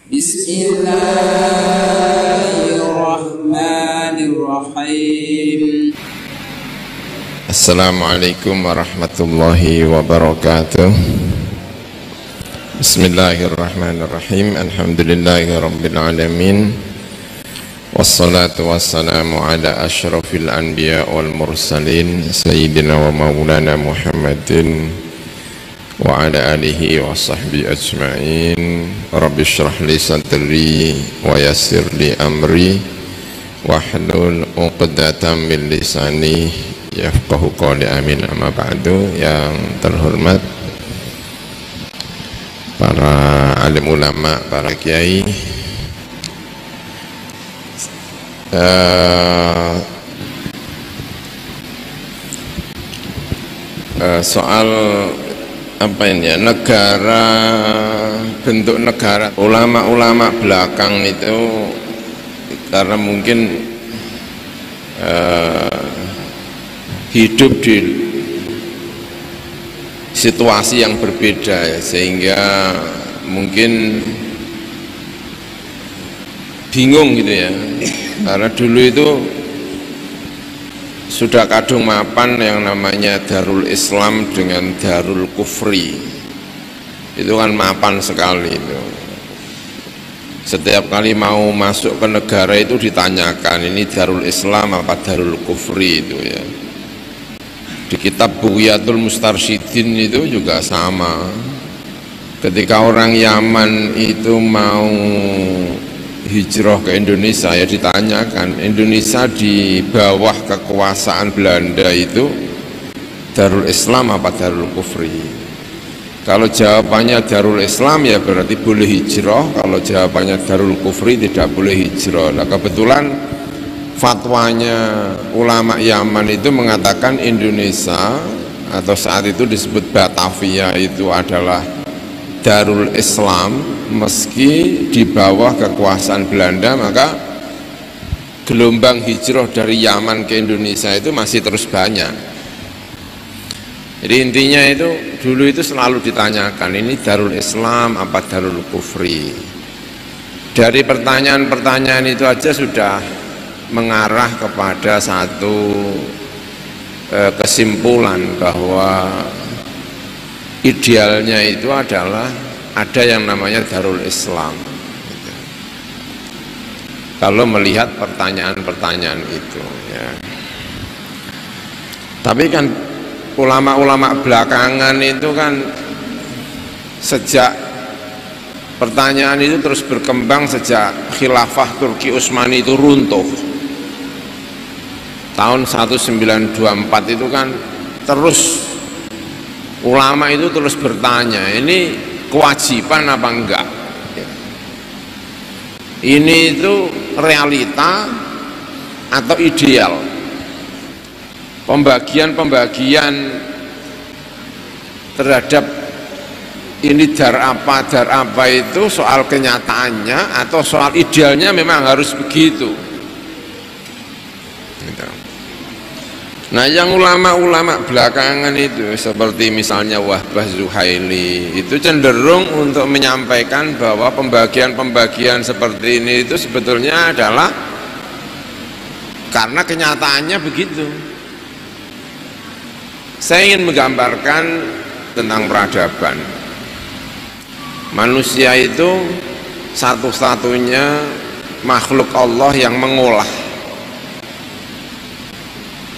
Bismillahirrahmanirrahim. Assalamualaikum warahmatullahi wabarakatuh. Bismillahirrahmanirrahim. Alhamdulillahi rabbil alamin. Wassalatu wassalamu ala ashrafil anbiya wal mursalin Sayyidina wa maulana Muhammadin wa ala alihi wa sahbihi ajma'in. Rabbi shrah li sadri wa yassir li amri wahlul 'uqdatam min lisani yafqahu qawli, amin. Amma ba'du. Yang terhormat para alim ulama, para kiai, soal apa ini ya, negara, bentuk negara. Ulama-ulama belakang itu karena mungkin hidup di situasi yang berbeda ya, sehingga mungkin bingung gitu ya, karena dulu itu sudah kadung mapan yang namanya Darul Islam dengan Darul Kufri. Itu kan mapan sekali itu. Setiap kali mau masuk ke negara itu ditanyakan, ini Darul Islam apa Darul Kufri itu ya. Di kitab Bughyatul Mustarsyidin itu juga sama. Ketika orang Yaman itu mau hijrah ke Indonesia, ya ditanyakan, Indonesia di bawah kekuasaan Belanda itu Darul Islam apa Darul Kufri? Kalau jawabannya Darul Islam ya berarti boleh hijrah, kalau jawabannya Darul Kufri tidak boleh hijrah. Nah, kebetulan fatwanya ulama Yaman itu mengatakan Indonesia atau saat itu disebut Batavia itu adalah Darul Islam, meski di bawah kekuasaan Belanda, maka gelombang hijrah dari Yaman ke Indonesia itu masih terus banyak. Jadi intinya itu dulu itu selalu ditanyakan, ini Darul Islam apa Darul Kufri. Dari pertanyaan-pertanyaan itu aja sudah mengarah kepada satu kesimpulan bahwa idealnya itu adalah ada yang namanya Darul Islam. Kalau melihat pertanyaan-pertanyaan itu ya. Tapi kan ulama-ulama belakangan itu kan sejak pertanyaan itu terus berkembang sejak khilafah Turki Utsmani itu runtuh tahun 1924 itu kan terus ulama itu terus bertanya, ini kewajiban apa enggak? Ini itu realita atau ideal? Pembagian-pembagian terhadap ini dar apa itu soal kenyataannya atau soal idealnya memang harus begitu. Nah, yang ulama-ulama belakangan itu seperti misalnya Wahbah Zuhaili itu cenderung untuk menyampaikan bahwa pembagian-pembagian seperti ini itu sebetulnya adalah karena kenyataannya begitu. Saya ingin menggambarkan tentang peradaban. Manusia itu satu-satunya makhluk Allah yang mengolah,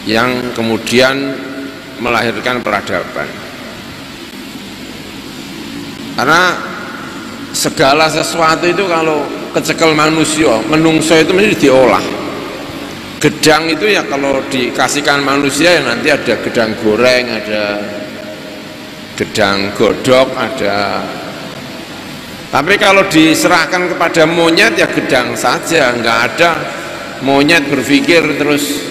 yang kemudian melahirkan peradaban. Karena segala sesuatu itu kalau kecekel manusia, menungso itu mesti diolah. Gedang itu ya kalau dikasihkan manusia ya nanti ada gedang goreng, ada gedang godok, ada. Tapi kalau diserahkan kepada monyet ya gedang saja, nggak ada monyet berpikir terus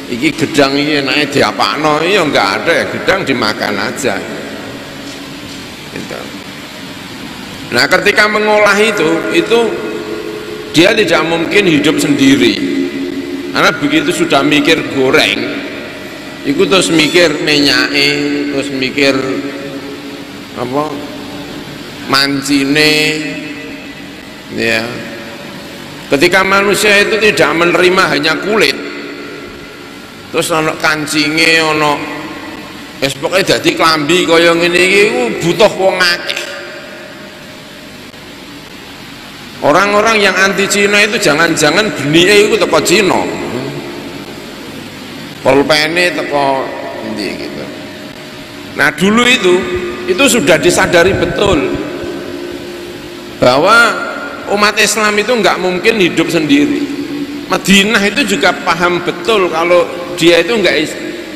iki gedang ini naik diapakno, iya nggak ada ya, gedang dimakan aja gitu. Nah, ketika mengolah itu dia tidak mungkin hidup sendiri, karena begitu sudah mikir goreng itu terus mikir menyake, terus mikir apa mancine, ya. Ketika manusia itu tidak menerima hanya kulit, terus ono kancinge, ono wis pokoke dadi klambi kaya ngene iki butuh wong akeh. Orang-orang yang anti Cina itu jangan-jangan benike iku teko Cina. Pulpene teko endi gitu. Nah, dulu itu sudah disadari betul bahwa umat Islam itu nggak mungkin hidup sendiri. Madinah itu juga paham betul kalau dia itu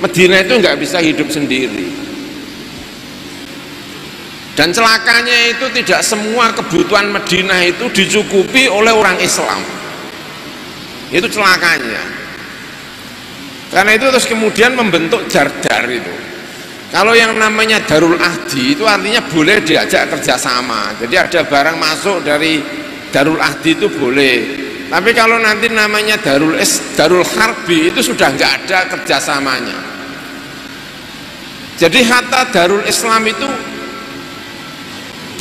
Madinah itu nggak bisa hidup sendiri. Dan celakanya itu tidak semua kebutuhan Madinah itu dicukupi oleh orang Islam. Itu celakanya. Karena itu terus kemudian membentuk Jardar itu. Kalau yang namanya Darul Ahdi itu artinya boleh diajak kerjasama. Jadi ada barang masuk dari Darul Ahdi itu boleh. Tapi kalau nanti namanya Darul Harbi itu sudah nggak ada kerjasamanya. Jadi hatta Darul Islam itu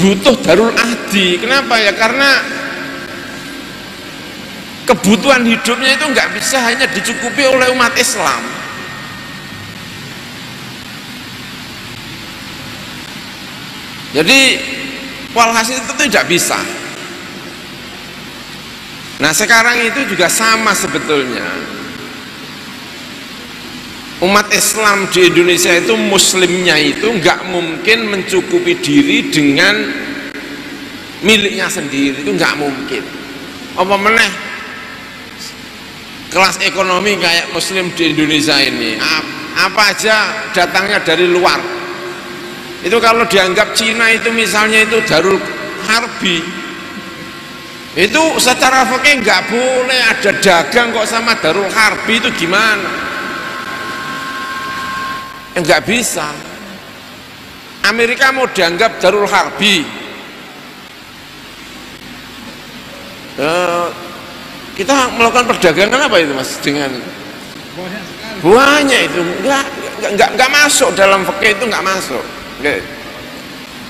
butuh Darul Ahdi. Kenapa ya? Karena kebutuhan hidupnya itu nggak bisa hanya dicukupi oleh umat Islam. Jadi walhasil itu tidak bisa. Nah, sekarang itu juga sama sebetulnya. Umat Islam di Indonesia itu muslimnya itu nggak mungkin mencukupi diri dengan miliknya sendiri, itu nggak mungkin. Apa meneh kelas ekonomi kayak muslim di Indonesia ini apa aja datangnya dari luar. Itu kalau dianggap Cina itu misalnya itu Darul Harbi, itu secara fikih nggak boleh ada dagang kok sama Darul Harbi, itu gimana? Nggak bisa. Amerika mau dianggap Darul Harbi, kita melakukan perdagangan apa itu mas dengan banyak itu nggak masuk dalam fikih, itu nggak masuk.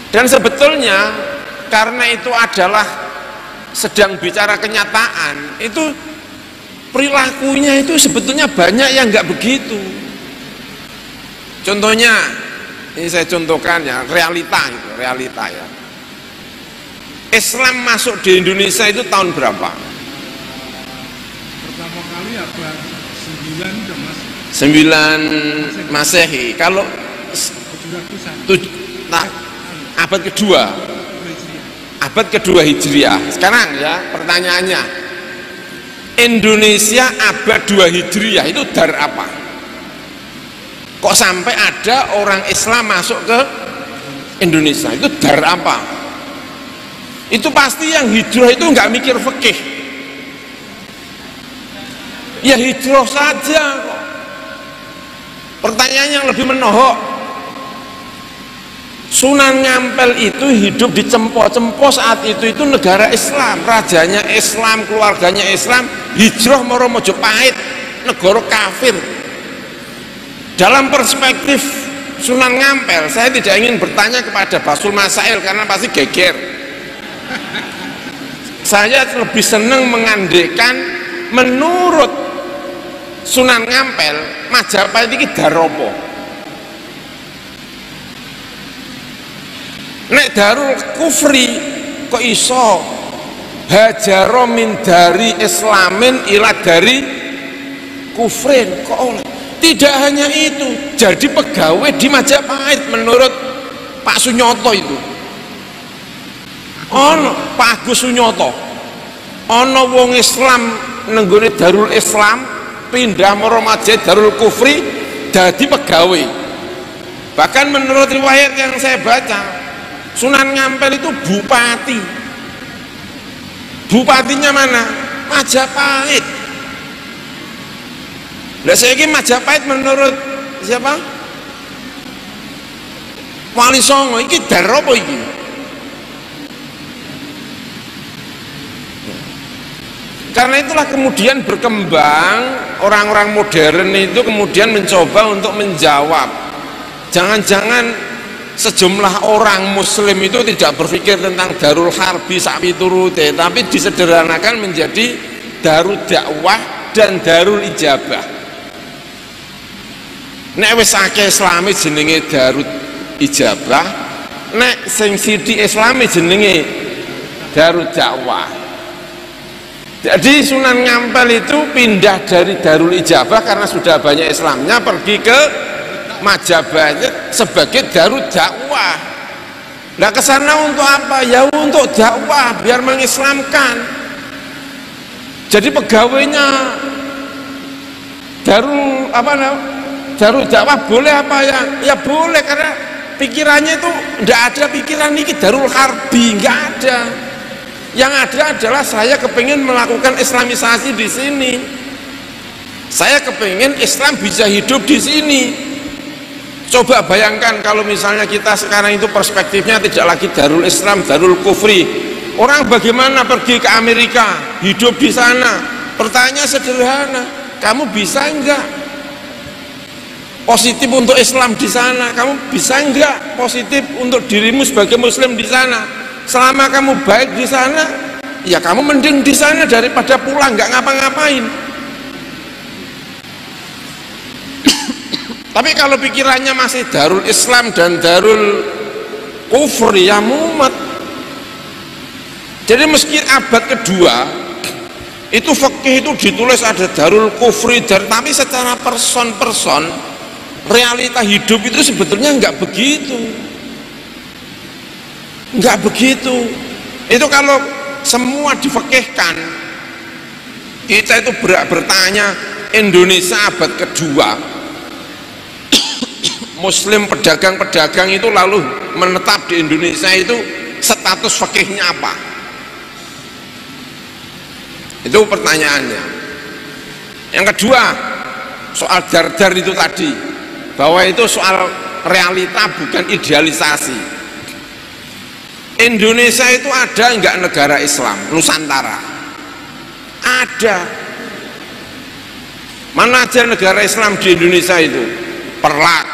Dan sebetulnya karena itu adalah sedang bicara kenyataan, itu perilakunya itu sebetulnya banyak yang nggak begitu. Contohnya ini saya contohkan ya, realita ya. Islam masuk di Indonesia itu tahun berapa? Pertama kali abad 9 Masehi. Kalau abad kedua Hijriah. Sekarang ya pertanyaannya, Indonesia abad 2 Hijriah itu dar apa? Kok sampai ada orang Islam masuk ke Indonesia? Itu dar apa? Itu pasti yang hijrah itu nggak mikir fikih, ya hijrah saja kok. Pertanyaan yang lebih menohok, Sunan Ngampel itu hidup di Cempo saat itu negara Islam, rajanya Islam, keluarganya Islam, hijrah moro Mojopahit, negara kafir. Dalam perspektif Sunan Ngampel, saya tidak ingin bertanya kepada Basul Masail karena pasti geger. Saya lebih senang mengandekan menurut Sunan Ngampel, Majapahit ini daropo. Nek Darul Kufri kok iso hajaro min dari Islamin ila dari kufrin, kok oleh. Tidak hanya itu, jadi pegawai di Majapahit menurut Pak Sunyoto itu. Ono Pak Agus Sunyoto, ono wong Islam nenggone Darul Islam pindah maro Majapahit Darul Kufri jadi pegawai. Bahkan menurut riwayat yang saya baca, Sunan Ngampel itu bupati. Bupatinya mana? Majapahit. Lah saya ini Majapahit menurut siapa? Wali Songo. Iki dar apa iki? Karena itulah kemudian berkembang orang-orang modern itu kemudian mencoba untuk menjawab, jangan-jangan sejumlah orang muslim itu tidak berpikir tentang darul harbi sapi turute, tapi disederhanakan menjadi darul dakwah dan darul ijabah. Nek wis akeh islami jenenge darul ijabah, nek sing sithik islami jenenge darul dakwah. Jadi Sunan Ngampel itu pindah dari darul ijabah karena sudah banyak Islamnya, pergi ke Majapahit sebagai darul dakwah. Nah kesana untuk apa? Ya untuk dakwah, biar mengislamkan. Jadi pegawainya darul dakwah boleh apa ya? Ya boleh, karena pikirannya itu tidak ada pikiran ini darul harbi, nggak ada. Yang ada adalah saya kepingin melakukan islamisasi di sini. Saya kepingin Islam bisa hidup di sini. Coba bayangkan kalau misalnya kita sekarang itu perspektifnya tidak lagi darul Islam, darul kufri. Orang bagaimana pergi ke Amerika, hidup di sana? Pertanyaan sederhana, kamu bisa enggak positif untuk Islam di sana? Kamu bisa enggak positif untuk dirimu sebagai muslim di sana? Selama kamu baik di sana, ya kamu mending di sana daripada pulang nggak ngapa-ngapain. Tapi kalau pikirannya masih darul Islam dan darul kufur, ya mumet. Jadi meski abad kedua itu fikih itu ditulis ada darul kufri, tapi secara person realita hidup itu sebetulnya nggak begitu. Nggak begitu. Itu kalau semua difikihkan, kita itu bertanya Indonesia abad kedua, muslim pedagang-pedagang itu lalu menetap di Indonesia itu status fikihnya apa? Itu pertanyaannya. Yang kedua, soal dar-dar itu tadi, bahwa itu soal realita bukan idealisasi. Indonesia itu ada enggak negara Islam? Nusantara ada. Mana aja negara Islam di Indonesia itu? Perlak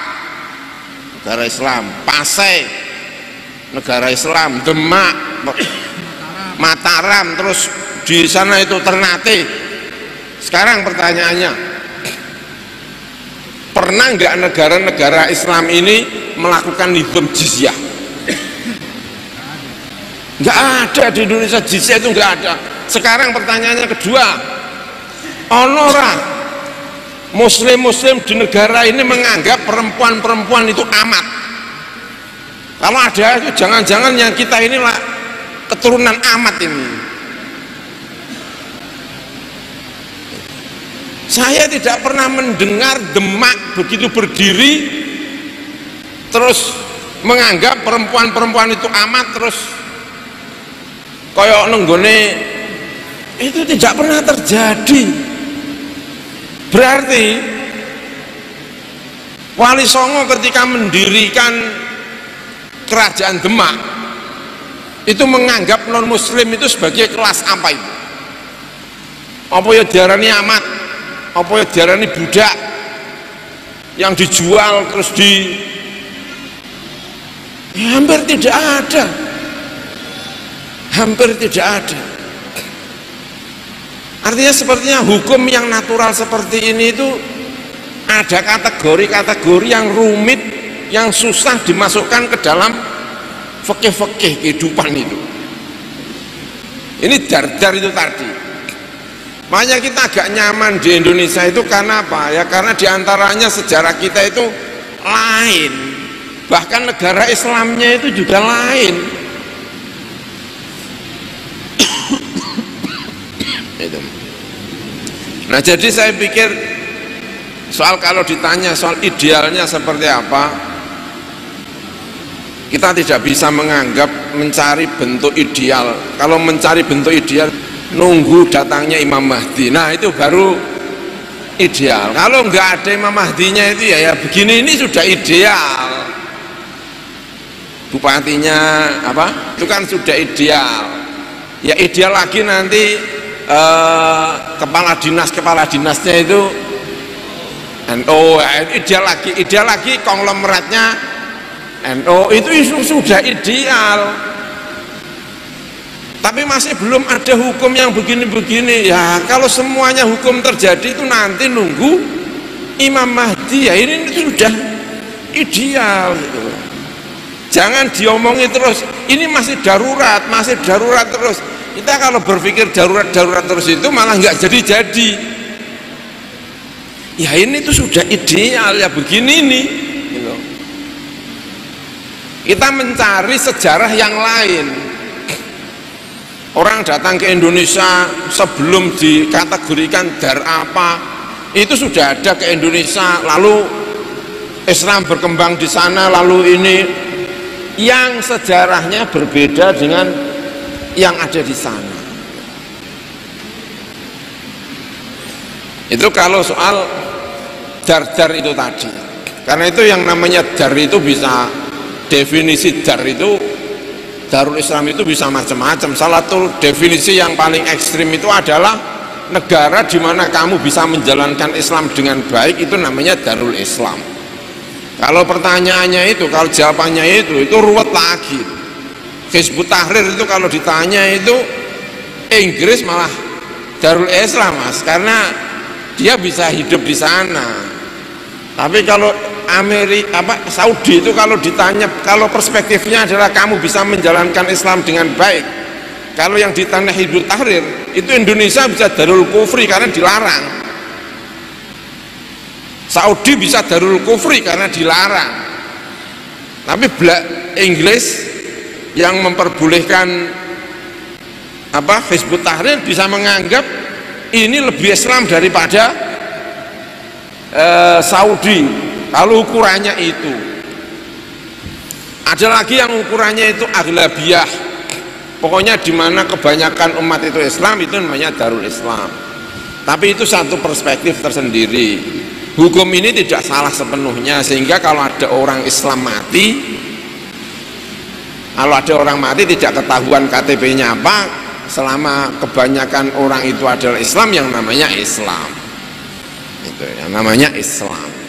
negara Islam, Pasai negara Islam, Demak, Mataram, terus di sana itu Ternate. Sekarang pertanyaannya, pernah enggak negara-negara Islam ini melakukan nizam jizyah? Enggak ada di Indonesia, jizyah itu enggak ada. Sekarang pertanyaannya kedua, onora muslim-muslim di negara ini menganggap perempuan-perempuan itu amat. Kalau ada itu jangan-jangan yang kita inilah keturunan amat ini. Saya tidak pernah mendengar Demak begitu berdiri terus menganggap perempuan-perempuan itu amat, terus koyok nenggone, itu tidak pernah terjadi. Berarti Wali Songo ketika mendirikan kerajaan Demak itu menganggap non muslim itu sebagai kelas apa itu? Apa ya diarani amat? Apa ya diarani budak yang dijual terus ya, hampir tidak ada. Hampir tidak ada. Artinya sepertinya hukum yang natural seperti ini itu ada kategori-kategori yang rumit, yang susah dimasukkan ke dalam fikih-fikih kehidupan itu. Ini dar-dar itu tadi. Makanya kita agak nyaman di Indonesia itu karena apa? Ya karena diantaranya sejarah kita itu lain. Bahkan negara Islamnya itu juga lain. Nah jadi saya pikir soal kalau ditanya soal idealnya seperti apa, kita tidak bisa menganggap mencari bentuk ideal. Kalau mencari bentuk ideal nunggu datangnya Imam Mahdi, nah itu baru ideal. Kalau nggak ada Imam Mahdinya itu ya begini, ini sudah ideal. Bupatinya apa itu kan sudah ideal. Ya ideal lagi nanti kepala dinasnya itu ideal lagi konglomeratnya NU itu sudah ideal, tapi masih belum ada hukum yang begini-begini. Ya kalau semuanya hukum terjadi itu nanti nunggu Imam Mahdi, ya ini sudah ideal gitu. Jangan diomongi terus ini masih darurat terus. Kita kalau berpikir darurat terus itu malah nggak jadi. Ya ini tuh sudah ideal ya begini nih gitu. Kita mencari sejarah yang lain. Orang datang ke Indonesia sebelum dikategorikan dar apa itu sudah ada ke Indonesia, lalu Islam berkembang di sana, lalu ini yang sejarahnya berbeda dengan yang ada di sana. Itu kalau soal dar-dar itu tadi. Karena itu yang namanya dar itu bisa, definisi dar itu, Darul Islam itu bisa macam-macam. Salah satu definisi yang paling ekstrim itu adalah negara di mana kamu bisa menjalankan Islam dengan baik, itu namanya Darul Islam. Kalau pertanyaannya itu, kalau jawabannya itu ruwet lagi. Hizbut Tahrir itu kalau ditanya itu Inggris malah Darul Islam mas, karena dia bisa hidup di sana. Tapi kalau Saudi itu kalau ditanya, kalau perspektifnya adalah kamu bisa menjalankan Islam dengan baik. Kalau yang ditanya Hizbut Tahrir itu Indonesia bisa Darul Kufri karena dilarang. Saudi bisa Darul Kufri karena dilarang. Tapi Inggris yang memperbolehkan Hizbut Tahrir bisa menganggap ini lebih Islam daripada Saudi kalau ukurannya itu. Ada lagi yang ukurannya itu aghlabiyah, pokoknya di mana kebanyakan umat itu Islam, itu namanya Darul Islam. Tapi itu satu perspektif tersendiri. Hukum ini tidak salah sepenuhnya, sehingga kalau ada orang Islam mati, tidak ketahuan KTP-nya apa, selama kebanyakan orang itu adalah Islam, yang namanya Islam. Itu yang namanya Islam.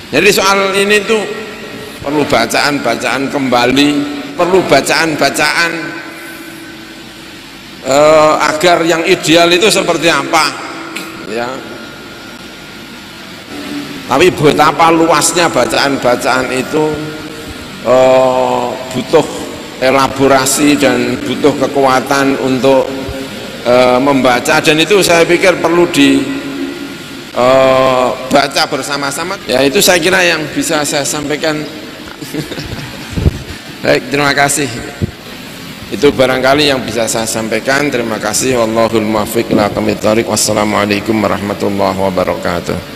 Jadi soal ini tuh perlu bacaan kembali, perlu bacaan agar yang ideal itu seperti apa, ya. Tapi betapa luasnya bacaan itu butuh elaborasi dan butuh kekuatan untuk membaca, dan itu saya pikir perlu baca bersama-sama. Ya itu saya kira yang bisa saya sampaikan. Baik, terima kasih. Itu barangkali yang bisa saya sampaikan. Terima kasih. Wallahul muwaffiq ila aqwamit thoriq. Wassalamualaikum warahmatullahi wabarakatuh.